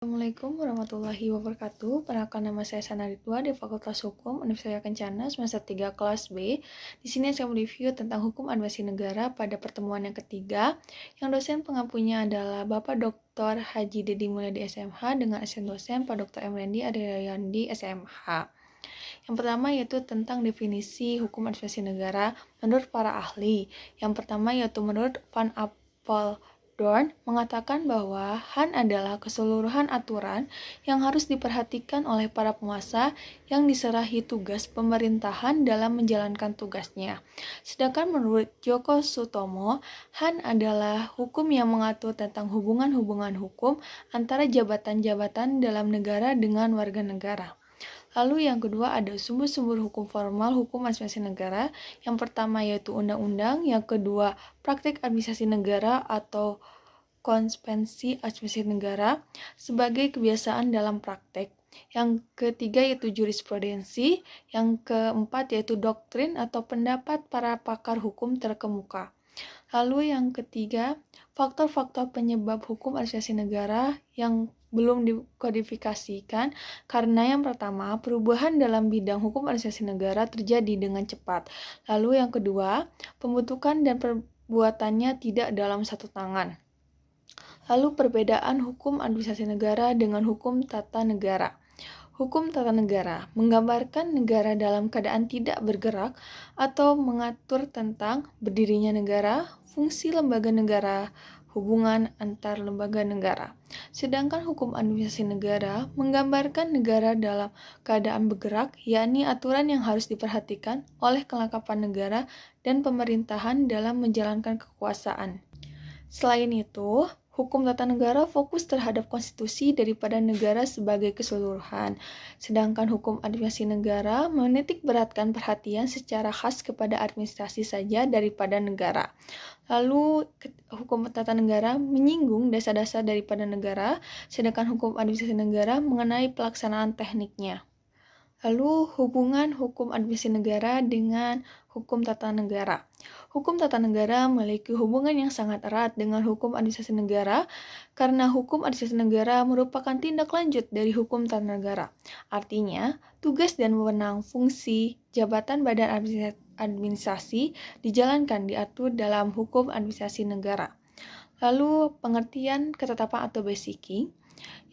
Assalamualaikum warahmatullahi wabarakatuh. Perkenalkan, nama saya Sana Ridwa di Fakultas Hukum Universitas Kencana semester 3 kelas B. Di sini saya mereview tentang hukum administrasi negara pada pertemuan yang ketiga. Yang dosen pengampunya adalah Bapak Dr. Haji Dedi Mulyadi SMH dengan asisten dosen Pak Dr. Emrendi Adriandi SMH. Yang pertama yaitu tentang definisi hukum administrasi negara menurut para ahli. Yang pertama yaitu menurut Van Apeldoorn mengatakan bahwa HAN adalah keseluruhan aturan yang harus diperhatikan oleh para penguasa yang diserahi tugas pemerintahan dalam menjalankan tugasnya. Sedangkan menurut Djoko Sutomo, HAN adalah hukum yang mengatur tentang hubungan-hubungan hukum antara jabatan-jabatan dalam negara dengan warga negara. Lalu yang kedua ada sumber-sumber hukum formal hukum administrasi negara. Yang pertama yaitu undang-undang, yang kedua praktik administrasi negara atau konvensi administrasi negara sebagai kebiasaan dalam praktek. Yang ketiga yaitu jurisprudensi, yang keempat yaitu doktrin atau pendapat para pakar hukum terkemuka. Lalu yang ketiga, faktor-faktor penyebab hukum administrasi negara yang belum dikodifikasikan karena yang pertama, perubahan dalam bidang hukum administrasi negara terjadi dengan cepat. Lalu yang kedua, pembentukan dan perbuatannya tidak dalam satu tangan. Lalu perbedaan hukum administrasi negara dengan hukum tata negara. Hukum tata negara menggambarkan negara dalam keadaan tidak bergerak atau mengatur tentang berdirinya negara, fungsi lembaga negara, hubungan antar lembaga negara. Sedangkan hukum administrasi negara menggambarkan negara dalam keadaan bergerak, yakni aturan yang harus diperhatikan oleh kelengkapan negara dan pemerintahan dalam menjalankan kekuasaan. Selain itu, hukum tata negara fokus terhadap konstitusi daripada negara sebagai keseluruhan, sedangkan hukum administrasi negara menitik beratkan perhatian secara khas kepada administrasi saja daripada negara. Lalu, hukum tata negara menyinggung dasar-dasar daripada negara, sedangkan hukum administrasi negara mengenai pelaksanaan tekniknya. Lalu, hubungan hukum administrasi negara dengan hukum tata negara. Hukum tata negara memiliki hubungan yang sangat erat dengan hukum administrasi negara karena hukum administrasi negara merupakan tindak lanjut dari hukum tata negara. Artinya, tugas dan wewenang fungsi jabatan badan administrasi dijalankan diatur dalam hukum administrasi negara. Lalu, pengertian ketetapan atau basicing,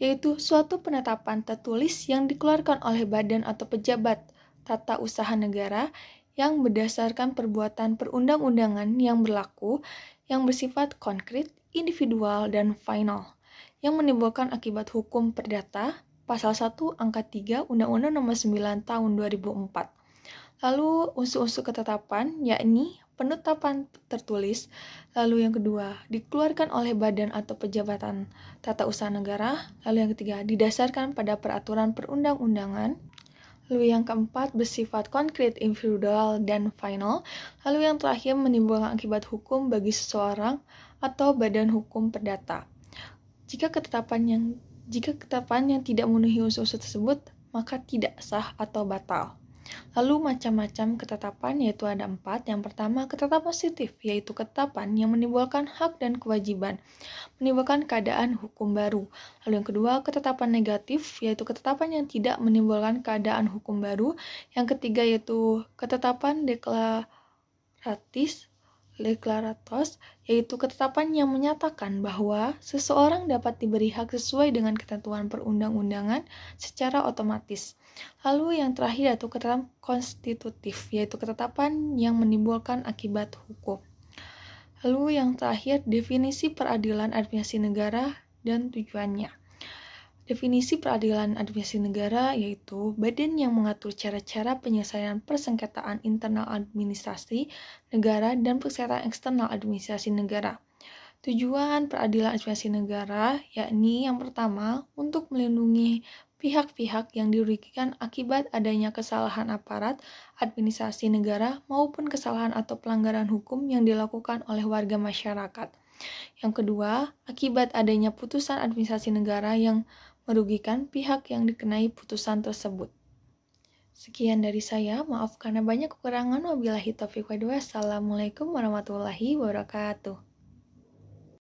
yaitu suatu penetapan tertulis yang dikeluarkan oleh badan atau pejabat tata usaha negara yang berdasarkan perbuatan perundang-undangan yang berlaku, yang bersifat konkret, individual, dan final, yang menimbulkan akibat hukum perdata, pasal 1 angka 3 Undang-Undang Nomor 9 Tahun 2004. Lalu unsur-unsur ketetapan yakni penetapan tertulis, lalu yang kedua dikeluarkan oleh badan atau pejabatan tata usaha negara, lalu yang ketiga didasarkan pada peraturan perundang-undangan, lalu yang keempat bersifat konkret, individual, dan final, lalu yang terakhir menimbulkan akibat hukum bagi seseorang atau badan hukum perdata. Jika ketetapan yang tidak memenuhi unsur-unsur tersebut, maka tidak sah atau batal. Lalu macam-macam ketetapan yaitu ada 4. Yang pertama, ketetapan positif, yaitu ketetapan yang menimbulkan hak dan kewajiban, menimbulkan keadaan hukum baru. Lalu yang kedua, ketetapan negatif, yaitu ketetapan yang tidak menimbulkan keadaan hukum baru. Yang ketiga yaitu ketetapan deklaratos, yaitu ketetapan yang menyatakan bahwa seseorang dapat diberi hak sesuai dengan ketentuan perundang-undangan secara otomatis. Lalu yang terakhir yaitu ketetapan konstitutif, yaitu ketetapan yang menimbulkan akibat hukum. Lalu yang terakhir definisi peradilan administrasi negara dan tujuannya. Definisi peradilan administrasi negara yaitu badan yang mengatur cara-cara penyelesaian persengketaan internal administrasi negara dan persengketaan eksternal administrasi negara. Tujuan peradilan administrasi negara yakni yang pertama untuk melindungi pihak-pihak yang dirugikan akibat adanya kesalahan aparat administrasi negara maupun kesalahan atau pelanggaran hukum yang dilakukan oleh warga masyarakat. Yang kedua, akibat adanya putusan administrasi negara yang merugikan pihak yang dikenai putusan tersebut. Sekian dari saya, maaf karena banyak kekurangan. Wabillahi taufiq wal hidayah. Assalamualaikum warahmatullahi wabarakatuh.